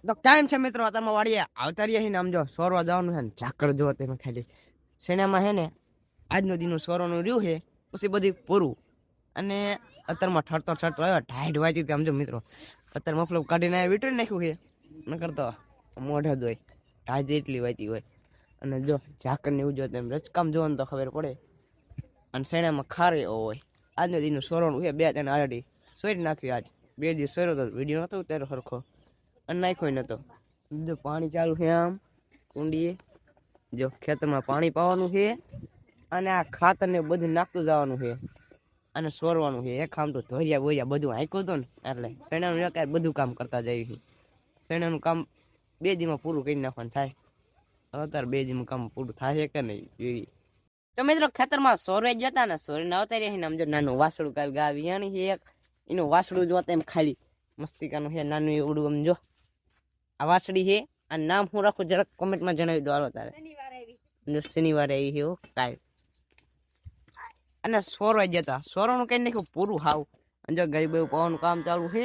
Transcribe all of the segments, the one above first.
તો ટાઈમ છે મિત્રો તમે વાડીએ આવતા રહ્યા ને આમ જો સોરવા જવાનું છે ને ઝાકળ જો તમે ખાલી શેણામાં હે ને આજનો દિનનું સોરવાનું રહ્યું છે પછી બધી પૂરું અને અત્યારમાં ઠરતો ઠરતો આવ્યો ઢાઈટ વાંચી આમ જો મિત્રો અત્યારે મફલબ કાઢીને વીટરી નાખ્યું છે ન કરતો મોઢા જ હોય ઢાઈ એટલી વાંચી હોય અને જો ઝાકળ ને એવું જો તેમ રચકામ જોવાનું તો ખબર પડે અને શેણામાં ખારે હોય આજનો દિનનું સોરવાનું છે 2 ત્રણ આરડી સોરી નાખ્યું આજ 2 દિવસ સોર્યો તો વિડીયો નતો ત્યારે સરખો અને નાખ્યો નતો જો પાણી ચાલુ છે આમ કુંડીએ જો ખેતરમાં પાણી પાવાનું છે અને આ ખાતર ને બધું નાખતું જવાનું છે અને સોરવાનું છે એક આમ તો ધોરિયા બોરિયા બધું હાંક્યું હતું ને એટલે શેણાનું એક બધું કામ કરતા જાય છે શેણાનું કામ 2 દીમાં પૂરું કરી નાખવાનું થાય અત્યારે 2 દીમાં કામ પૂરું થાય કે નહીં એવી તો મિત્રો ખેતરમાં સોરવા જતા ને સોરીને આવતા રહ્યા ને આમ જો નાનું વાસળું કાલ ગાવી છે એક એનું વાસળું જોતા એમ ખાલી મસ્તિકાનું છે નાનું એવડું આમ જો આ વાસળી છે આ નામ હું રાખું જરાક કોમેન્ટમાં જણાવી દો હાલો તારે શનિવારે આવી છે કાલ અને સોરવા જતા સોરવાનું કઈ નાખ્યું પૂરું હાવ અને જો ગાય બેવું પાવાનું કામ ચાલુ છે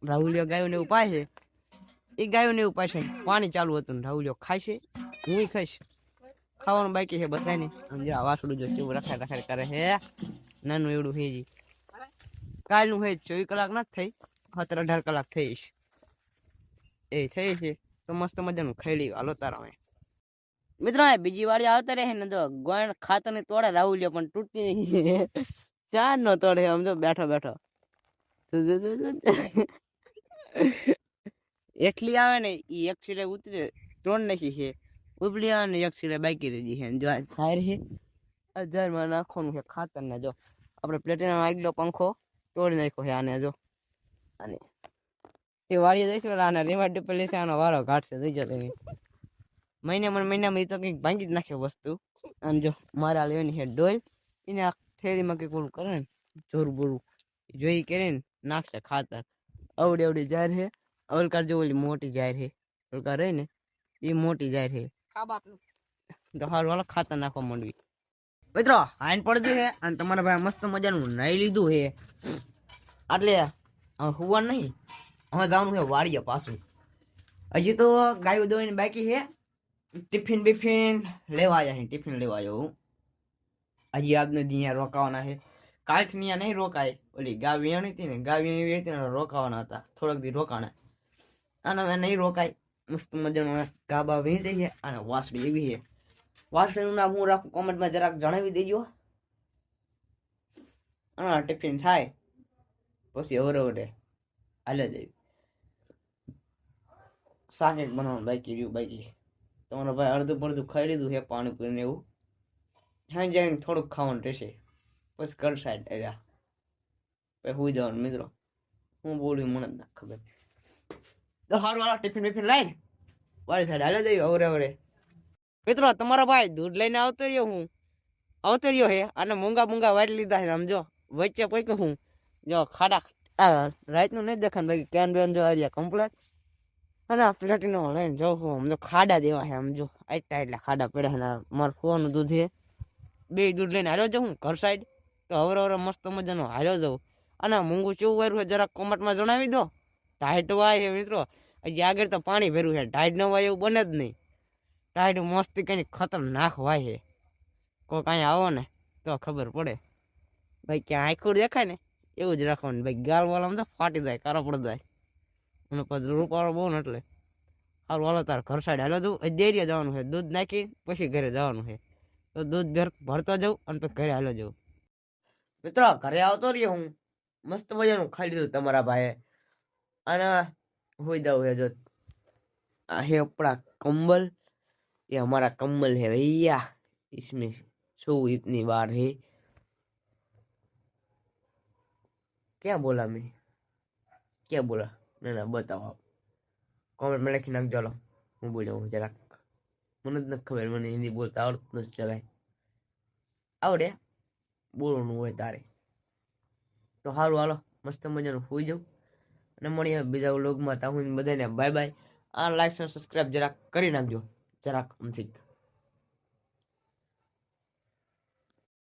રાહુલિયો ગાયું ને એવું પાય છે એ ગાયું ને એવું પાય છે પાણી ચાલુ હતું ને રાહુલિયો ખાય છે હું ખાઈશ ખાવાનું બાકી છે બધાને જો આ વાસળું જો કેવું રખાય રખાય કરે છે નાનું એવડું છે જી કાલનું છે 24 કલાક નથી થઈ 17-18 કલાક થઈ એ થઈ છે તો મસ્ત મજાનું ખાઈ લઈ હાલો તારા મિત્રો બીજી વાળી આવતા રહે ને તો ગોણ ખાતર ને તોડે રાહુલિયો પણ તૂટતી નહીં ચાર નો તોડે આમ જો બેઠો બેઠો એકલી આવે ને એ એક સિરે ઉતરે તોડ નાખી છે ઉપલી આવે ને એક સિરે બાકી રહી છે જો ફાયર છે 1000 માં નાખવાનું છે ખાતર ને જો આપણે પ્લેટિનમ આગલો પંખો તોડી નાખ્યો છે આને જો અને એ વાળી દઈશું આને રિમોટ ડિપેલ છે આનો વારો ઘાટશે થઈ જતો મહિનામાં એ તો કંઈક ભાંગી જ નાખે વસ્તુ આમ જો મારા લેવાની છે ડોલ એને આ થેલીમાં કંઈક ઓલું કરે ને જોરું બોરું જોઈ કરીને નાખશે ખાતર અવડી અવડી જાહેર છે અવલકાર જો ઓલી મોટી જાહેર છે અવલકાર રહી ને એ મોટી જાહેર છે તો હારું વાળા ખાતર નાખવા માંડવી મિત્રો હાઈન પડતી છે અને તમારા ભાઈ મસ્ત મજાનું નાઈ લીધું છે એટલે હુવા નહીં હવે જવાનું છે વાડીએ પાછું હજી તો ગાયું દોઈને બાકી છે ટિફિન બિફિન લેવા આવ્યા ટિફિન લેવા આવ્યો હું હજી આજનો દી અહીંયા રોકાવાના છે કાલથી અહીંયા નહીં રોકાય ઓલી ગા વેણી હતી ને ગા વેણી હતી ને રોકાવાના હતા થોડાક દી રોકાણા અને હવે નહીં રોકાય મસ્ત મજાનું ગાબા વીણી છે અને વાસળી એવી છે વાસળીનું નામ હું રાખું કોમેન્ટમાં જરાક જણાવી દેજો અને ટિફિન થાય પછી અવરે હાલે જાય શાક એક બનાવવાનું બાકી રહ્યું બાકી તમારા ભાઈ અડધું પડધું ખાઈ લીધું છે પાણી પીને એવું હા જઈને થોડુંક ખાવાનું રહેશે પછી કર સાઈડ આવ્યા પછી સુઈ જવાનું મિત્રો હું બોલ્યું મને જ ના ખબર તો સારું વાળા ટિફિન બિફિન લાઈને વાળી સાઈડ હાલે જઈએ અવરે મિત્રો તમારો ભાઈ દૂધ લઈને આવતો રહ્યો હે અને મૂંગા વાટી લીધા છે આમ જો વચ્ચે પૈકી હું જો ખાડા રાતનું નહીં દેખાને બાકી કેન બેન જો આવ્યા કમ્પ્લેટ અને આ પ્લેટિનો લઈને જાઉં છું આમ જો ખાડા દેવા છે આમ જો એટલા ખાડા પડ્યા ને મારું ફોવાનું દૂધ છે 2 દૂધ લઈને હાલ્યો જાઉં ઘર સાઈડ તો હવે મસ્ત મજાનો હાલ્યો જાઉં અને મૂંગું કેવું વાયરું છે જરાક કોમેન્ટમાં જણાવી દો ટાઈટ વાય છે મિત્રો હજી આગળ તો પાણી ભર્યું છે ટાઈટ ન વાય એવું બને જ નહીં ટાઈટ મસ્તી કંઈ ખતરનાક વાય છે કોઈ કાંઈ આવો ને તો ખબર પડે ભાઈ ક્યાં આંખું દેખાય ને એવું જ રાખવાનું ભાઈ ગાળ વાળામાં તો ફાટી જાય કારો પડી જાય અને પછી રૂપાળો બહુ ને એટલે સારું હાલો તાર ઘર સાઈડ હાલો દઉં ડેરીએ જવાનું છે દૂધ નાખી પછી ઘરે જવાનું છે તો દૂધ ભરતો જાઉં અને પછી ઘરે હાલો જાઉં મિત્રો ઘરે આવતો રહ્યો હું મસ્ત મજાનું ખાઈ લીધું તમારા ભાઈએ અને હોઈ જાઉં છે જો આ है अपना कंबल ये हमारा कंबल है भैया इसमें सो इतनी बार है क्या बोला मैं क्या बोला ना बताओ आप कमेंट में लिखी नाख चलो હું બોલ્યો જરાક મને જ નથી ખબર મને હિન્દી બોલતા આવડતું નથી જરાય આવડે બોલવાનું હોય તારે તો સારું હાલો મસ્ત મજાનું હોઈ જાઉં અને મળીએ બીજા વ્લોગમાં ત્યાં બધાને બાય બાય આ લાઈક અને સબસ્ક્રાઇબ જરાક કરી નાખજો જરાક અમથીક